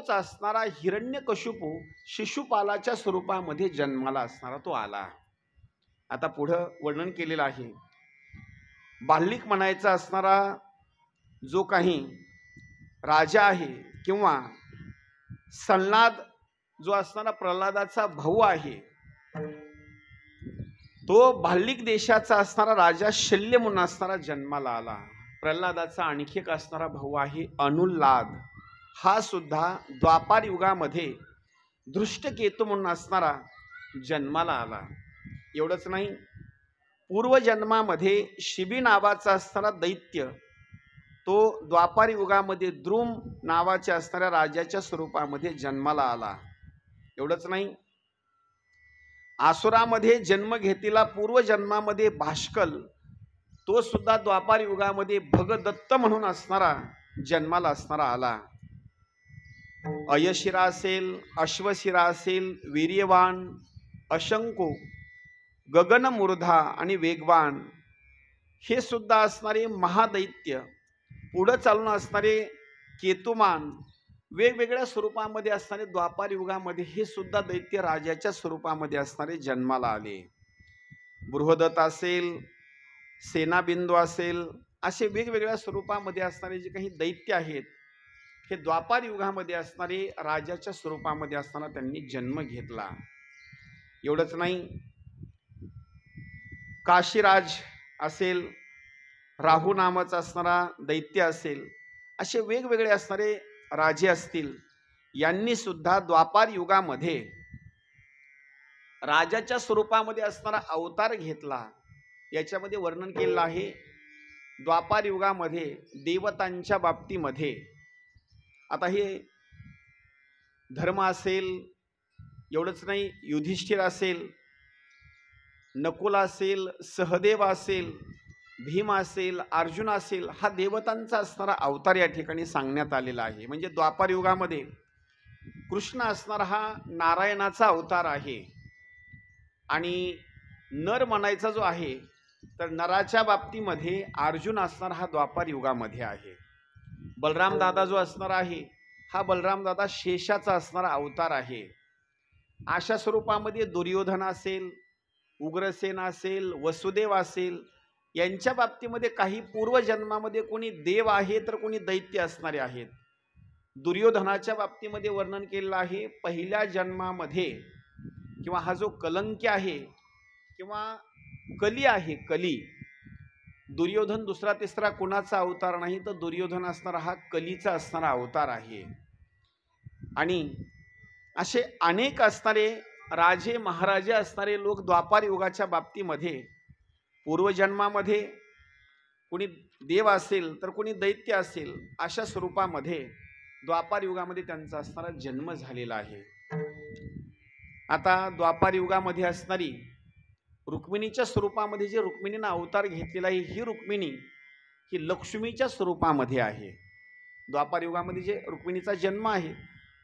असणारा हिरण्यकशिपू शिशुपालाच्या स्वरूपामध्ये जन्माला असणारा तो आला। आता पुढं वर्णन केलेलं आहे। बाल्लिक म्हणायचा असणारा जो काही राजा आहे किंवा सल्लाद जो असणारा प्रल्हादाचा भाऊ आहे, तो बाल्लिक देशाचा असणारा राजा शल्य म्हणून असणारा जन्माला आला। प्रल्हादाचा आणखी एक असणारा भाऊ आहे अनुल्लाद, हा सुद्धा द्वापार युगामध्ये धृष्टकेतू म्हणून असणारा जन्माला आला। एवढंच नाही, पूर्वजन्मामध्ये शिबी नावाचा असणारा दैत्य तो द्वापार युगामध्ये द्रुम नावाच्या असणाऱ्या राजाच्या स्वरूपामध्ये जन्माला आला। एवढंच नाही, आसुरामध्ये जन्म घेतलेला पूर्वजन्मामध्ये भाष्कल तो सुद्धा द्वापार युगामध्ये भगदत्त म्हणून असणारा जन्माला असणारा आला। अयशिरा असेल, अश्वशिरा असेल, वीर्यवान, अशंकू, गगनमूर्धा आणि वेगवान हे सुद्धा असणारे महादैत्य, पुढे चालून असणारे केतुमान, वेगवेगळ्या स्वरूपामध्ये असणारे द्वापार युगामध्ये हे सुद्धा दैत्य राजाच्या स्वरूपामध्ये असणारे जन्माला आले। बृहदत्त असेल, सेनाबिंदू असेल, असे वेगवेगळ्या स्वरूपामध्ये असणारे जे काही दैत्य आहेत हे द्वापार युगामध्ये असणारे राजाच्या स्वरूपामध्ये असताना त्यांनी जन्म घेतला। एवढंच नाही, काशीराज असेल, राहू नावाचा असणारा दैत्य असेल, असे वेगवेगळे असणारे राजे असतील, यांनी सुद्धा द्वापार युगामध्ये राजाच्या स्वरूपामध्ये असणारा अवतार घेतला। याच्यामध्ये वर्णन केलेलं आहे। द्वापार युगामध्ये देवतांच्या बाबतीमध्ये आता हे धर्म असेल, एवढंच नाही, युधिष्ठिर असेल, नकुल असेल, सहदेव असेल, भीम असेल, अर्जुन असेल, हा देवतांचा असणारा अवतार या ठिकाणी सांगण्यात आलेला आहे। म्हणजे द्वापार युगामध्ये कृष्ण असणारा हा नारायणाचा अवतार आहे आणि नर म्हणायचा जो आहे तर नराच्या बाबतीमध्ये अर्जुन असणारा हा द्वापार युगामध्ये आहे। बलराम दादा जो असणार आहे हा बलराम दादा शेषाचा असणारा अवतार आहे। अशा स्वरूपामध्ये दुर्योधन असेल, उग्रसेन असेल, वसुदेव असेल, यांच्या बाबतीमध्ये काही पूर्वजन्मामध्ये कोणी देव आहे तर कोणी दैत्य असणारे आहेत। दुर्योधनाच्या बाबतीमध्ये वर्णन केलेलं आहे, पहिल्या जन्मामध्ये किंवा हा जो कलंकी आहे किंवा कली आहे, कली, दुर्योधन दुसरा तिसरा कुणाचा अवतार नाही तर दुर्योधन असणारा हा कलीचा असणारा अवतार आहे। आणि असे अनेक असणारे राजे महाराजे असणारे लोक द्वापार युगाच्या बाबतीमध्ये पूर्वजन्मामध्ये कोणी देव असेल तर कोणी दैत्य असेल, अशा स्वरूपामध्ये द्वापार युगामध्ये त्यांचा असणारा जन्म झालेला आहे। आता द्वापार युगामध्ये असणारी रुक्मिणीच्या स्वरूपामध्ये जे रुक्मिणीनं अवतार घेतलेला आहे, ही रुक्मिणी ही लक्ष्मीच्या स्वरूपामध्ये आहे। द्वापार युगामध्ये जे रुक्मिणीचा जन्म आहे,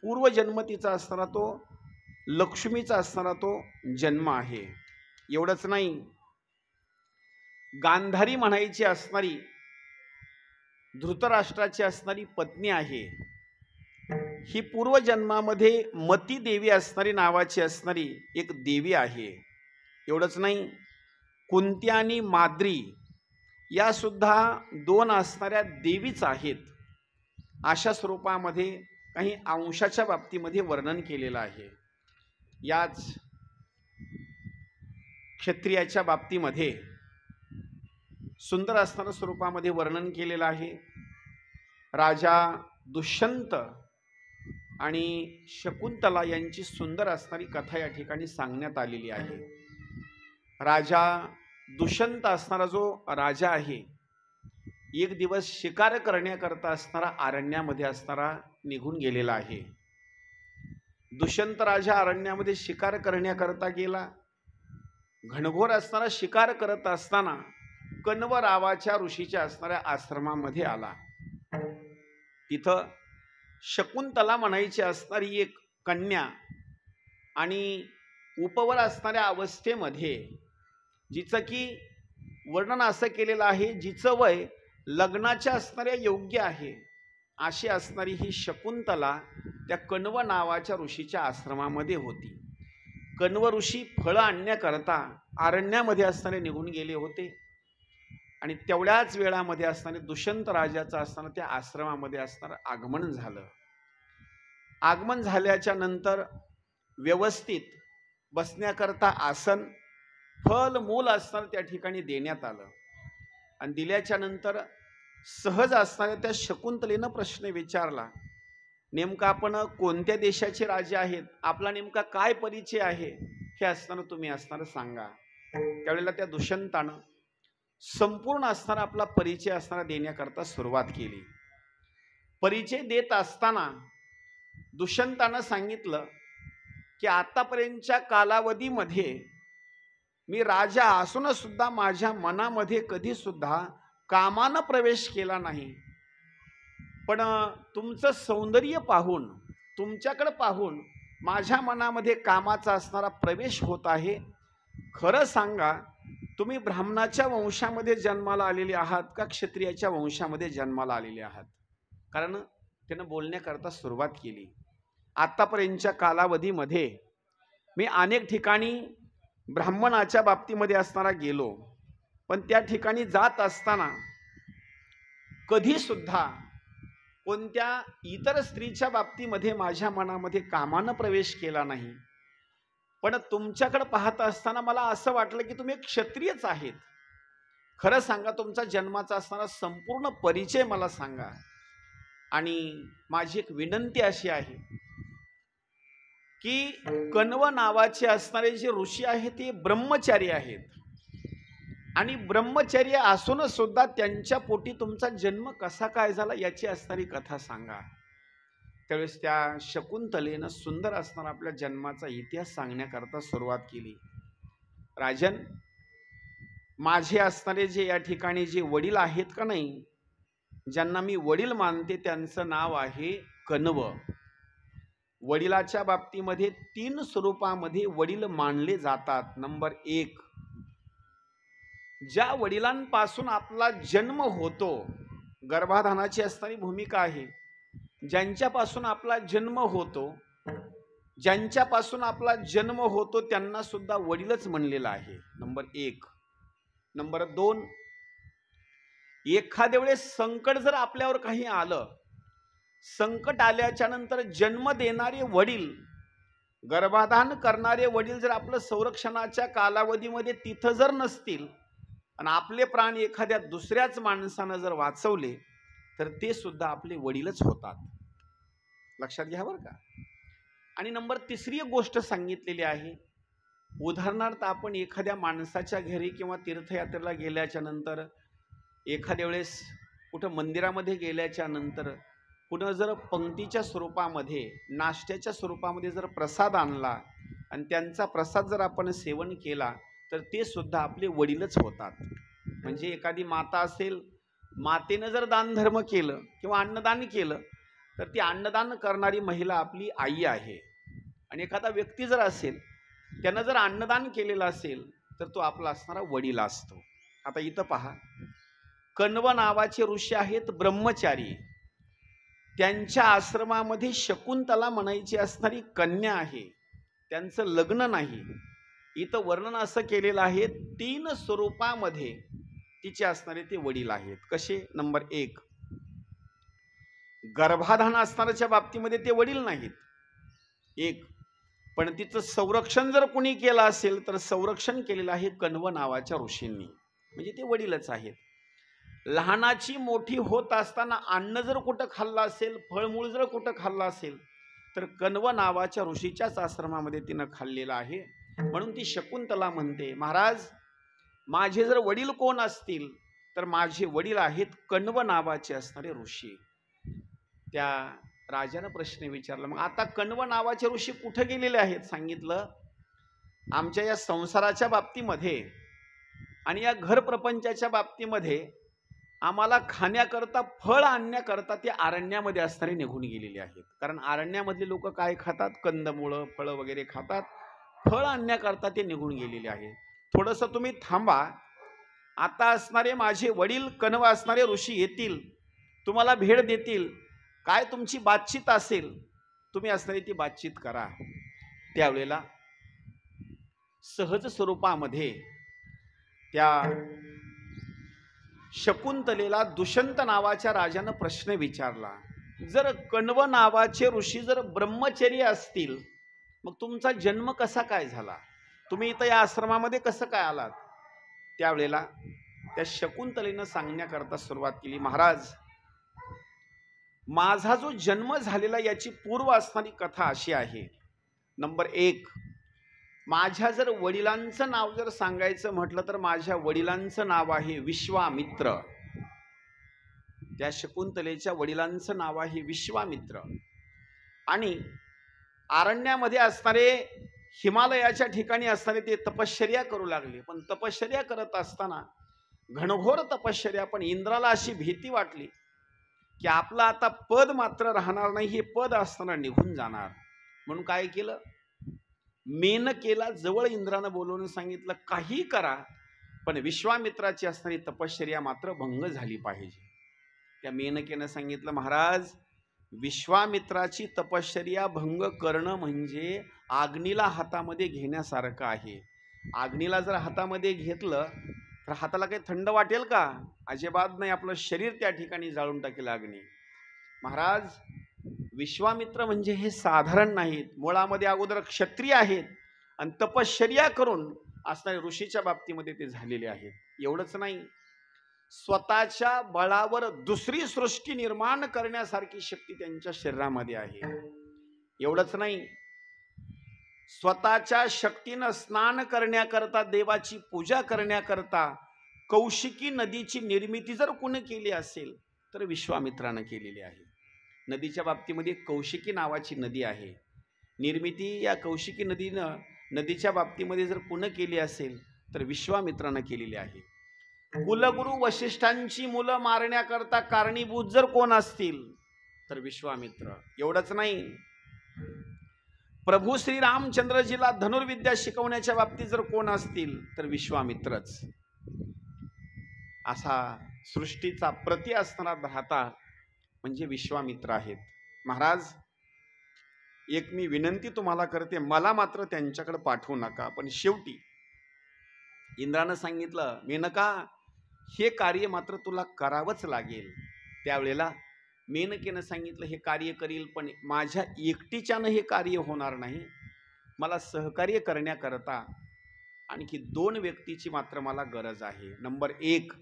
पूर्वजन्म तिचा असणारा तो लक्ष्मीचा असणारा तो जन्म आहे। एवढंच नाही, गांधारी म्हणायची असणारी धृतराष्ट्राची असणारी पत्नी आहे, ही पूर्वजन्मामध्ये मती देवी असणारी नावाची असणारी एक देवी आहे। एवढंच नाही, कुंती आणि माद्री या सुद्धा दोन असणाऱ्या देवीच आहेत। अशा स्वरूपामध्ये काही अंशाच्या बाबतीमध्ये वर्णन केलेलं आहे। याच क्षत्रियाच्या बाबतीमध्ये सुंदर असणाऱ्या स्वरूपामध्ये वर्णन केलेलं आहे। राजा दुष्यंत आणि शकुंतला यांची सुंदर असणारी कथा या ठिकाणी सांगण्यात आलेली आहे। राजा दुष्यंत असणारा जो राजा आहे, एक दिवस शिकार करण्याकरता असणारा अरण्यामध्ये असणारा निघून गेलेला आहे। दुष्यंत राजा अरण्यामध्ये शिकार करण्याकरता गेला। घनघोर असणारा शिकार करत असताना कण्व नावाच्या ऋषीच्या असणाऱ्या आश्रमामध्ये आला। तिथं शकुंतला म्हणायची असणारी एक कन्या आणि उपवर असणाऱ्या अवस्थेमध्ये जिचं की वर्णन असं केलेलं आहे, जिचं वय लग्नाच्या असणाऱ्या योग्य आहे अशी असणारी ही शकुंतला त्या कण्व नावाच्या ऋषीच्या आश्रमामध्ये होती. कण्व ऋषी फळं आणण्याकरता अरण्यामध्ये असणारे निघून गेले होते आणि तेवढ्याच वेळामध्ये असणारे दुष्यंत राजाचं असताना त्या आश्रमामध्ये असणारं आगमन झालं. आगमन झाल्याच्या नंतर व्यवस्थित बसण्याकरता आसन, फल मूल असताना त्या ठिकाणी देण्यात आलं आणि दिल्याच्या नंतर सहज असणाऱ्या त्या शकुंतलेनं प्रश्न विचारला, नेमका आपण कोणत्या देशाचे राजे आहेत, आपला नेमका काय परिचय आहे, हे असताना तुम्ही असणारं सांगा. त्यावेळेला त्या दुष्यंतानं संपूर्ण असणारा आपला परिचय असणारा देण्याकरता सुरुवात केली. परिचय देत असताना दुष्यंतानं सांगितलं की आतापर्यंतच्या कालावधीमध्ये मी राजा असून सुद्धा माझ्या मनामध्ये कधी सुद्धा कामानं प्रवेश केला नाही, पण तुमचं सौंदर्य पाहून, तुमच्याकडे पाहून माझ्या मनामध्ये कामाचा असणारा प्रवेश होत आहे. खरं सांगा, तुम्ही ब्राह्मणाच्या वंशामध्ये जन्माला आलेले आहात का क्षत्रियाच्या वंशामध्ये जन्माला आलेले आहात? कारण त्यानं बोलण्याकरता सुरुवात केली. आतापर्यंतच्या कालावधीमध्ये मी अनेक ठिकाणी ब्राह्मणाच्या बाबतीमध्ये असणारा गेलो, पण त्या ठिकाणी जात असताना कधी सुद्धा कोणत्या इतर स्त्रीच्या बाबतीमध्ये माझ्या मनामध्ये कामानं प्रवेश केला नाही. पण तुमच्याकडे पाहत असताना मला असं वाटलं की तुम्ही क्षत्रियच आहेत. खरं सांगा, तुमचा जन्माचा असणारा संपूर्ण परिचय मला सांगा. आणि माझी एक विनंती अशी आहे की कण्व नावाचे असणारे जे ऋषी आहेत ते ब्रह्मचारी आहेत आणि ब्रह्मचर्य असून सुद्धा त्यांच्या पोटी तुमचा जन्म कसा काय झाला याची असणारी कथा सांगा. त्यावेळेस त्या शकुंतलेनं सुंदर असणारा आपल्या जन्माचा इतिहास सांगण्याकरता सुरुवात केली. राजन, माझे असणारे जे या ठिकाणी जे वडील आहेत का नाही, ज्यांना मी वडील मानते, त्यांचं नाव आहे कण्व. वडिलाच्या बाबतीमध्ये 3 स्वरूपामध्ये वडील मानले जातात. नंबर 1, ज्या वडिलांपासून आपला जन्म होतो, गर्भाधानाची असणारी भूमिका आहे, ज्यांच्यापासून आपला जन्म होतो, ज्यांच्यापासून आपला जन्म होतो त्यांना सुद्धा वडीलच म्हणलेलं आहे. नंबर 1. नंबर 2, एखाद्या वेळेस संकट जर आपल्यावर काही आलं, संकट आल्याच्या नंतर जन्म देणारे वडील, गर्भाधान करणारे वडील जर आपलं संरक्षणाच्या कालावधीमध्ये तिथं जर नसतील आणि आपले प्राण एखाद्या दुसऱ्याच माणसानं जर वाचवले तर ते सुद्धा आपले वडीलच होतात. लक्षात घ्या बरं का. आणि नंबर 3 गोष्ट सांगितलेली आहे. उदाहरणार्थ, आपण एखाद्या माणसाच्या घरी किंवा तीर्थयात्रेला गेल्याच्या नंतर, एखाद्या वेळेस कुठं मंदिरामध्ये गेल्याच्या नंतर कुठं जर पंक्तीच्या स्वरूपामध्ये, नाश्त्याच्या स्वरूपामध्ये जर प्रसाद आणला आणि त्यांचा प्रसाद जर आपण सेवन केला तर ते सुद्धा आपले वडीलच होतात. म्हणजे एखादी माता असेल, मातेनं जर दानधर्म केलं किंवा अन्नदान केलं तर ती अन्नदान करणारी महिला आपली आई आहे. आणि एखादा व्यक्ती जर असेल, त्यानं जर अन्नदान केलेलं असेल तर तो आपला असणारा वडील असतो. आता इथं पहा, कण्व नावाचे ऋषी आहेत ब्रह्मचारी. त्यांच्या आश्रमामध्ये शकुंतला म्हणायची असणारी कन्या आहे, त्यांचं लग्न नाही. इथं वर्णन असं केलेलं आहे, 3 स्वरूपामध्ये तिचे असणारे ते वडील आहेत. कसे? नंबर 1, गर्भाधान असणाऱ्याच्या बाबतीमध्ये ते वडील नाहीत. 1, पण तिचं संरक्षण जर कोणी केलं असेल तर संरक्षण केलेलं आहे कण्व नावाच्या ऋषींनी, म्हणजे ते वडीलच आहेत. लहानाची मोठी होत असताना अन्न जर कुठं खाल्लं असेल, फळमूळ जर कुठं खाल्लं असेल तर कण्व नावाच्या ऋषीच्याच आश्रमामध्ये तिनं खाल्लेलं आहे. म्हणून ती शकुंतला म्हणते, महाराज, माझे जर वडील कोण असतील तर माझे वडील आहेत कण्व नावाचे असणारे ऋषी. त्या राजानं प्रश्न विचारला, मग आता कण्व नावाचे ऋषी कुठे गेलेले आहेत? सांगितलं, आमच्या या संसाराच्या बाबतीमध्ये आणि या घर प्रपंचाच्या बाबतीमध्ये आम्हाला खाण्याकरता, फळ आणण्याकरता ते अरण्यामध्ये असणारे निघून गेलेले आहेत. कारण अरण्यामधले लोक काय खातात? कंदमुळं, फळं वगैरे खातात. फळ आणण्याकरता ते निघून गेलेले आहेत. थोडंसं तुम्ही थांबा, आता असणारे माझे वडील कण्व असणारे ऋषी येतील, तुम्हाला भेट देतील काय तुमची बातचीत असेल तुम्ही असणारी ती बातचीत करा. त्यावेळेला सहज स्वरूपामध्ये त्या शकुंतलेला दुष्यंत नावाच्या राजानं प्रश्न विचारला, जर कण्व नावाचे ऋषी जर ब्रह्मचर्य असतील मग तुमचा जन्म कसा काय झाला, तुम्ही इथं या आश्रमामध्ये कसं काय आलात? त्यावेळेला त्या शकुंतलेनं सांगण्याकरता सुरुवात केली, महाराज माझा जो जन्म झालेला याची पूर्व असणारी कथा अशी आहे. नंबर 1, माझ्या जर वडिलांचं नाव जर सांगायचं म्हटलं तर माझ्या वडिलांचं नाव आहे विश्वामित्र. त्या शकुंतलेच्या वडिलांचं नाव आहे विश्वामित्र. आणि अरण्यामध्ये असणारे हिमालयाच्या ठिकाणी असणारे ते तपश्चर्या करू लागले. पण तपश्चर्या करत असताना घनघोर तपश्चर्या, पण इंद्राला अशी भीती वाटली की आपलं आता पद मात्र राहणार नाही, हे पद असताना निघून जाणार. म्हणून काय केलं, मेनकेला जवळ इंद्रानं बोलवून सांगितलं, काही करा पण विश्वामित्राची असणारी तपश्चर्या मात्र भंग झाली पाहिजे. त्या मेनकेनं सांगितलं, महाराज विश्वामित्राची तपश्चर्या भंग करणं म्हणजे अग्नीला हातामध्ये घेण्यासारखं आहे. अग्नीला जर हातामध्ये घेतलं तर हाताला काही थंड वाटेल का? अजिबात नाही, आपलं शरीर त्या ठिकाणी जाळून टाकेल अग्नी. महाराज विश्वामित्र म्हणजे हे साधारण नाहीत, मुळामध्ये अगोदर क्षत्रिय आहेत आणि तपश्चर्या करून असणारे ऋषीच्या बाबतीमध्ये ते झालेले आहेत. एवढंच नाही, स्वतःच्या बळावर दुसरी सृष्टी निर्माण करण्यासारखी शक्ती त्यांच्या शरीरामध्ये आहे. एवढंच नाही, स्वतःच्या शक्तीनं स्नान करण्याकरता, देवाची पूजा करण्याकरता कौशिकी नदीची निर्मिती जर कोणी केली असेल तर विश्वामित्रानं केलेली आहे. नदीच्या बाबतीमध्ये कौशिकी नावाची नदी आहे. निर्मिती या कौशिकी नदीच्या बाबतीमध्ये जर कोणी केली असेल तर विश्वामित्रानं केलेली आहे. कुलगुरू वशिष्ठांची मुलं मारण्याकरता कारणीभूत जर कोण असतील तर विश्वामित्र. एवढंच नाही, प्रभू श्री रामचंद्रजीला धनुर्विद्या शिकवण्याच्या बाबतीत जर कोण असतील तर विश्वामित्रच. असा सृष्टीचा प्रति असणारा धाता म्हणजे विश्वामित्र आहेत. महाराज एक मी विनंती तुम्हाला करते, मला मात्र त्यांच्याकडे पाठवू नका. पण शेवटी इंद्रानं सांगितलं, मेनका हे कार्य मात्र तुला करावंच लागेल. त्यावेळेला मेनकेनं सांगितलं, हे कार्य करील पण माझ्या एकटीच्यानं हे कार्य होणार नाही, मला सहकार्य करण्याकरता आणखी 2 व्यक्तीची मात्र मला गरज आहे. नंबर 1,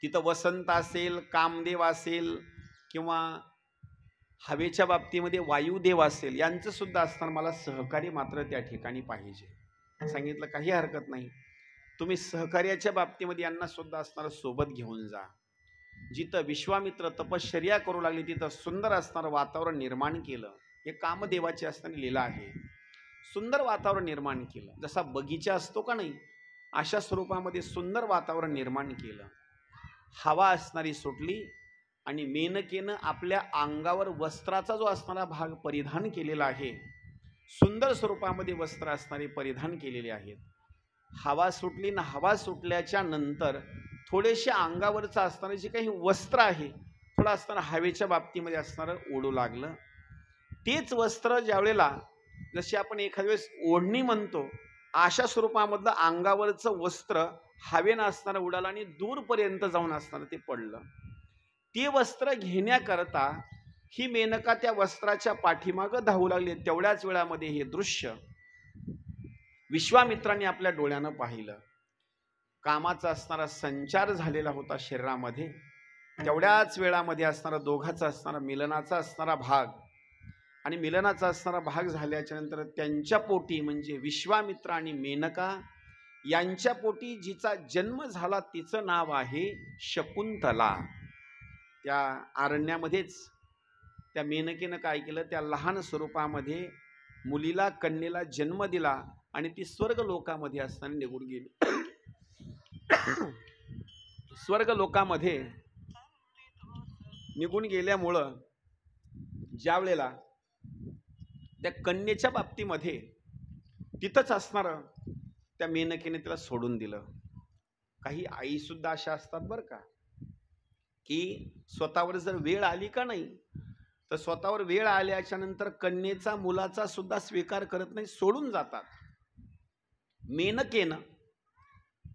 तिथं वसंत असेल, कामदेव असेल किंवा हवेच्या बाबतीमध्ये वायुदेव असेल, यांचं सुद्धा असताना मला सहकार्य मात्र त्या ठिकाणी पाहिजे. सांगितलं काही हरकत नाही, तुम्ही सहकार्याच्या बाबतीमध्ये यांना सुद्धा असणारं सोबत घेऊन जा. जिथं विश्वामित्र तपश्चर्या करू लागले तिथं सुंदर असणारं वातावरण निर्माण केलं. हे कामदेवाची असणारी लीला आहे. सुंदर वातावरण निर्माण केलं, जसा बगीचा असतो का नाही अशा स्वरूपामध्ये सुंदर वातावरण निर्माण केलं. हवा असणारी सुटली आणि मेनकेनं आपल्या अंगावर वस्त्राचा जो असणारा भाग परिधान केलेला आहे, सुंदर स्वरूपामध्ये वस्त्र असणारे परिधान केलेले आहेत. हवा सुटली ना, हवा सुटल्याच्या नंतर थोडेसे अंगावरचं असणारं जे काही वस्त्र आहे थोडं असताना हवेच्या बाबतीमध्ये असणारं ओढू लागलं. तेच वस्त्र ज्यावेळेला जशी आपण एखाद्या वेळेस ओढणी म्हणतो अशा स्वरूपामधलं अंगावरचं वस्त्र हवेनं असणारं उडालं आणि दूरपर्यंत जाऊन असणारं ते पडलं. ते वस्त्र घेण्याकरता ही मेनका त्या वस्त्राच्या पाठीमागं धावू लागली. तेवढ्याच वेळामध्ये हे दृश्य विश्वामित्रांनी आपल्या डोळ्यानं पाहिलं. कामाचा असणारा संचार झालेला होता शरीरामध्ये. तेवढ्याच वेळामध्ये असणारा दोघाचा असणारा मिलनाचा असणारा भाग आणि मिलनाचा असणारा भाग झाल्याच्या नंतर त्यांच्या पोटी म्हणजे विश्वामित्र आणि मेनका यांच्या पोटी जिचा जन्म झाला तिचं नाव आहे शकुंतला. त्या अरण्यामध्येच त्या मेनकेनं काय केलं, त्या लहान स्वरूपामध्ये मुलीला कन्येला जन्म दिला आणि ती स्वर्ग लोकामध्ये असताना निघून गेली. स्वर्ग लोकामध्ये निघून गेल्यामुळं ज्या वेळेला त्या कन्येच्या बाबतीमध्ये तिथंच असणारं त्या मेनकेने तिला सोडून दिलं. काही आई सुद्धा अशा असतात बरं का, की स्वतःवर जर वेळ आली का नाही, तर स्वतःवर वेळ आल्याच्या नंतर कन्येचा मुलाचा सुद्धा स्वीकार करत नाही, सोडून जातात. मेनकेनं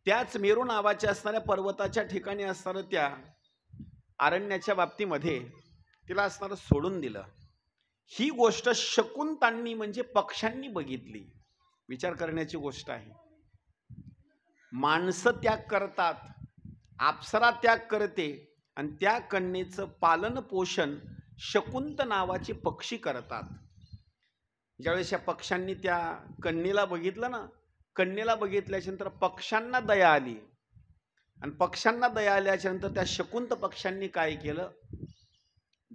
त्याच मेरू नावाच्या असणाऱ्या पर्वताच्या ठिकाणी असणारं त्या अरण्याच्या बाबतीमध्ये तिला असणारं सोडून दिलं. ही गोष्ट शकुंतांनी म्हणजे पक्ष्यांनी बघितली. विचार करण्याची गोष्ट आहे. माणसं त्याग करतात, अप्सरा त्याग करते, आणि त्या कन्येचं पालन पोषण शकुंत नावाचे पक्षी करतात. ज्यावेळेस या पक्ष्यांनी त्या कन्येला बघितलं ना, कन्येला बघितल्याच्या नंतर पक्ष्यांना दया आली, आणि पक्ष्यांना दया आल्याच्या नंतर त्या शकुंत पक्ष्यांनी काय केलं,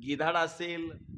गिधाड असेल,